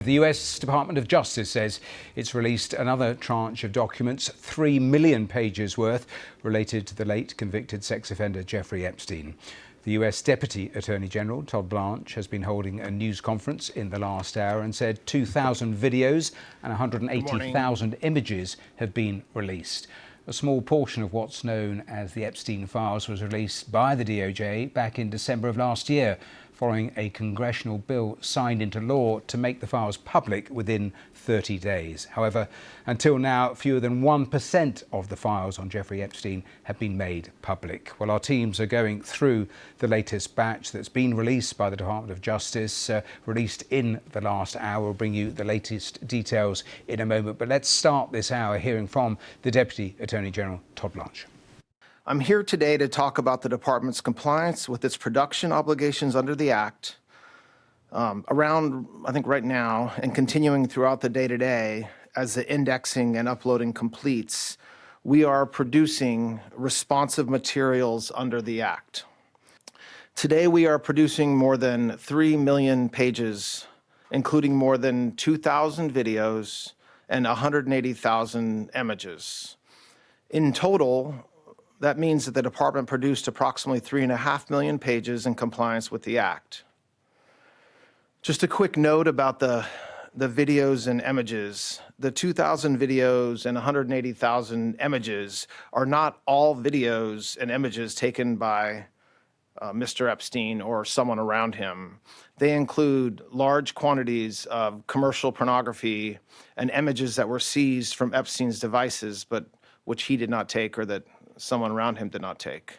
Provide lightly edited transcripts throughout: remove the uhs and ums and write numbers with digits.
The US Department of Justice says it's released another tranche of documents, 3 million pages worth, related to the late convicted sex offender Jeffrey Epstein. The US Deputy Attorney General, Todd Blanche, has been holding a news conference in the last hour and said 2,000 videos and 180,000 images have been released. A small portion of what's known as the Epstein files was released by the DOJ back in December of last year, following a congressional bill signed into law to make the files public within 30 days. However, until now, fewer than 1% of the files on Jeffrey Epstein have been made public. Well, our teams are going through the latest batch that's been released by the Department of Justice, released in the last hour. We'll bring you the latest details in a moment. But let's start this hour hearing from the Deputy Attorney General, Todd Blanche. I'm here today to talk about the department's compliance with its production obligations under the Act. Around, I think right now, and continuing throughout the day-to-day, as the indexing and uploading completes, we are producing responsive materials under the Act. Today, we are producing more than 3 million pages, including more than 2,000 videos and 180,000 images. In total, that means that the department produced approximately 3.5 million pages in compliance with the Act. Just a quick note about the videos and images. The 2,000 videos and 180,000 images are not all videos and images taken by Mr. Epstein or someone around him. They include large quantities of commercial pornography and images that were seized from Epstein's devices, but which he did not take or that someone around him did not take.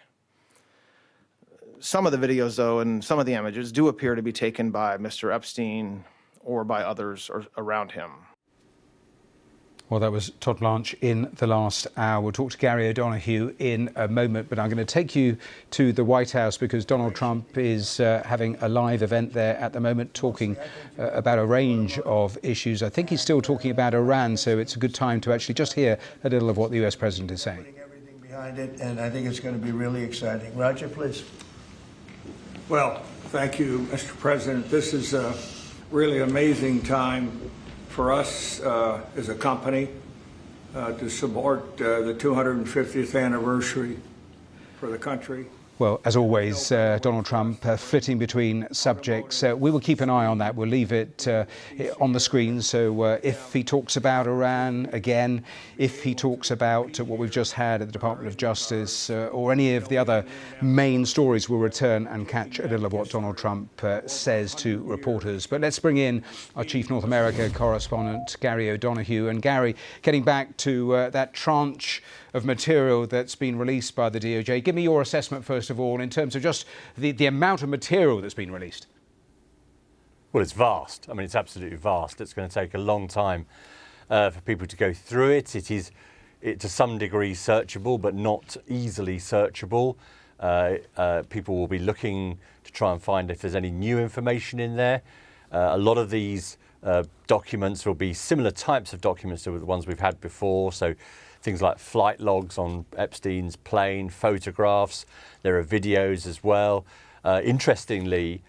Some of the videos, though, and some of the images do appear to be taken by Mr. Epstein or by others around him. Well, that was Todd Blanche in the last hour. We'll talk to Gary O'Donoghue in a moment, but I'm going to take you to the White House because Donald Trump is having a live event there at the moment, talking about a range of issues. I think he's still talking about Iran, so it's a good time to actually just hear a little of what the US president is saying. Everything behind it, and I think it's going to be really exciting. Roger, please. Well, thank you, Mr. President. This is a really amazing time for us as a company to support the 250th anniversary for the country. Well, as always, Donald Trump flitting between subjects. We will keep an eye on that. We'll leave it on the screen. So if he talks about Iran again, if he talks about what we've just had at the Department of Justice or any of the other main stories, we'll return and catch a little of what Donald Trump says to reporters. But let's bring in our Chief North America correspondent, Gary O'Donoghue. And Gary, getting back to that tranche of material that's been released by the DOJ. Give me your assessment, first of all, in terms of just the amount of material that's been released. Well, it's vast. I mean, it's absolutely vast. It's going to take a long time for people to go through it. It is to some degree searchable, but not easily searchable. People will be looking to try and find if there's any new information in there. A lot of these documents will be similar types of documents to the ones we've had before. So things like flight logs on Epstein's plane, photographs. There are videos as well. Interestingly,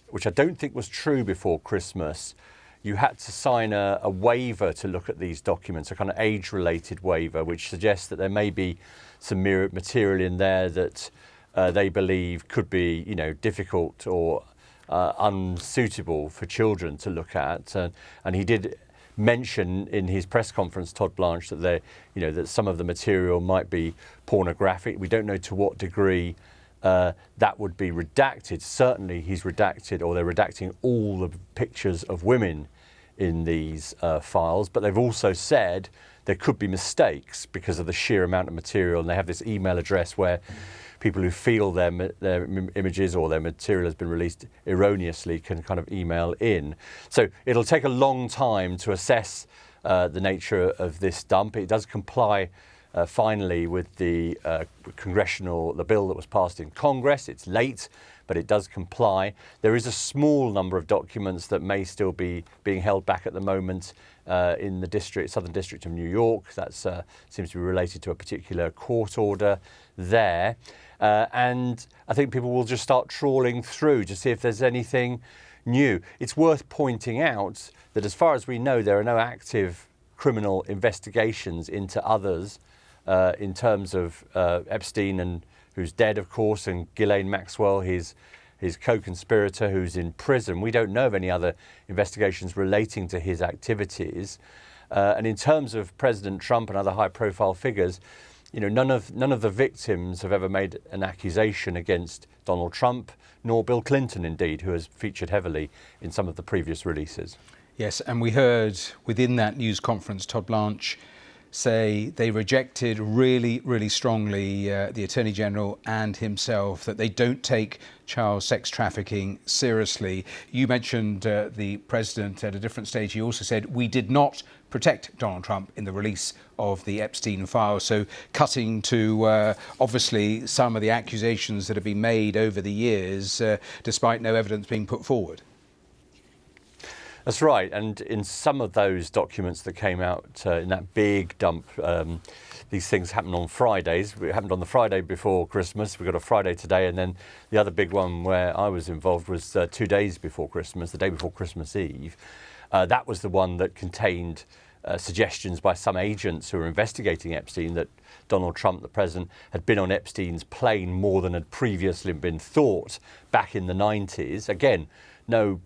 which I don't think was true before Christmas, you had to sign a waiver to look at these documents, a kind of age-related waiver, which suggests that there may be some material in there that they believe could be, difficult or unsuitable for children to look at. And he did mention in his press conference, Todd Blanche, that that some of the material might be pornographic. We don't know to what degree that would be redacted. Certainly he's redacted, or they're redacting all the pictures of women in these files, but they've also said there could be mistakes because of the sheer amount of material, and they have this email address where people who feel their images or their material has been released erroneously can kind of email in. So it'll take a long time to assess the nature of this dump. It does comply finally with the bill that was passed in Congress. It's late, but it does comply. There is a small number of documents that may still be being held back at the moment in the Southern District of New York. That seems to be related to a particular court order there. And I think people will just start trawling through to see if there's anything new. It's worth pointing out that as far as we know, there are no active criminal investigations into others in terms of Epstein, and who's dead, of course, and Ghislaine Maxwell, his co-conspirator who's in prison. We don't know of any other investigations relating to his activities. And in terms of President Trump and other high-profile figures, none of the victims have ever made an accusation against Donald Trump, nor Bill Clinton, indeed, who has featured heavily in some of the previous releases. Yes, and we heard within that news conference, Todd Blanche say they rejected really, really strongly, the Attorney General and himself, that they don't take child sex trafficking seriously. You mentioned the president at a different stage. He also said, we did not protect Donald Trump in the release of the Epstein files. So cutting to obviously some of the accusations that have been made over the years, despite no evidence being put forward. That's right, and in some of those documents that came out in that big dump, these things happened on Fridays. It happened on the Friday before Christmas. We've got a Friday today, and then the other big one where I was involved was 2 days before Christmas, the day before Christmas Eve. That was the one that contained suggestions by some agents who were investigating Epstein that Donald Trump, the president, had been on Epstein's plane more than had previously been thought back in the 90s. Again, no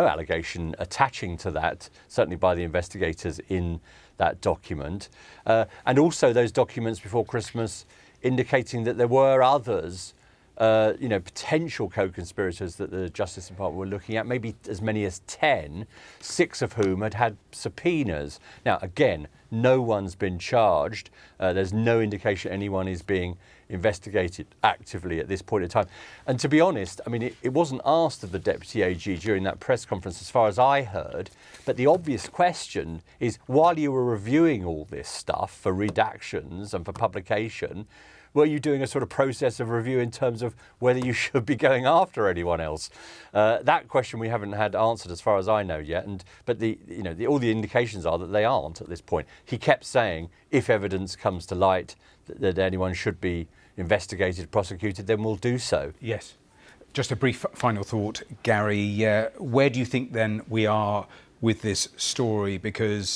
allegation attaching to that, certainly by the investigators in that document. And also those documents before Christmas indicating that there were others, potential co-conspirators that the Justice Department were looking at, maybe as many as 10, 6 of whom had subpoenas. Now, again, no one's been charged. There's no indication anyone is being investigated actively at this point in time. And to be honest, I mean, it wasn't asked of the Deputy AG during that press conference, as far as I heard, but the obvious question is, while you were reviewing all this stuff for redactions and for publication, were you doing a sort of process of review in terms of whether you should be going after anyone else? That question we haven't had answered as far as I know yet. But all the indications are that they aren't at this point. He kept saying, if evidence comes to light that anyone should be investigated, prosecuted, then we'll do so. Yes. Just a brief final thought, Gary. Where do you think then we are with this story? Because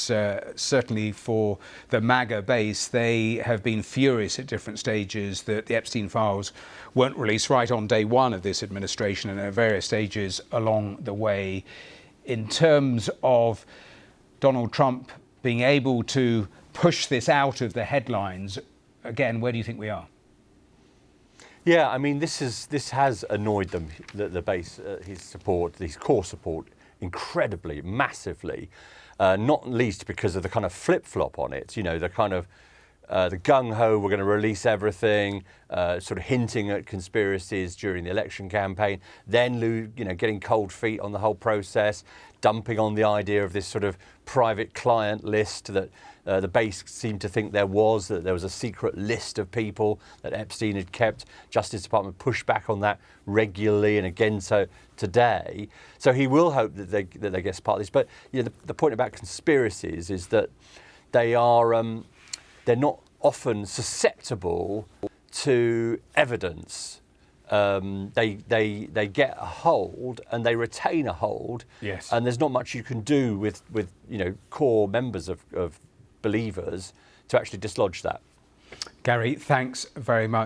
certainly for the MAGA base, they have been furious at different stages that the Epstein files weren't released right on day one of this administration and at various stages along the way. In terms of Donald Trump being able to push this out of the headlines, again, where do you think we are? Yeah, I mean, this has annoyed them, the base, his core support, incredibly, massively, not least because of the kind of flip-flop on it, the kind of the gung-ho, we're going to release everything, sort of hinting at conspiracies during the election campaign, then getting cold feet on the whole process, dumping on the idea of this sort of private client list that the base seemed to think that there was a secret list of people that Epstein had kept. Justice Department pushed back on that regularly, and again so today. So he will hope that they get part of this. But the point about conspiracies is that they're not often susceptible to evidence. They get a hold and they retain a hold. Yes. And there's not much you can do with core members of believers to actually dislodge that. Gary, thanks very much.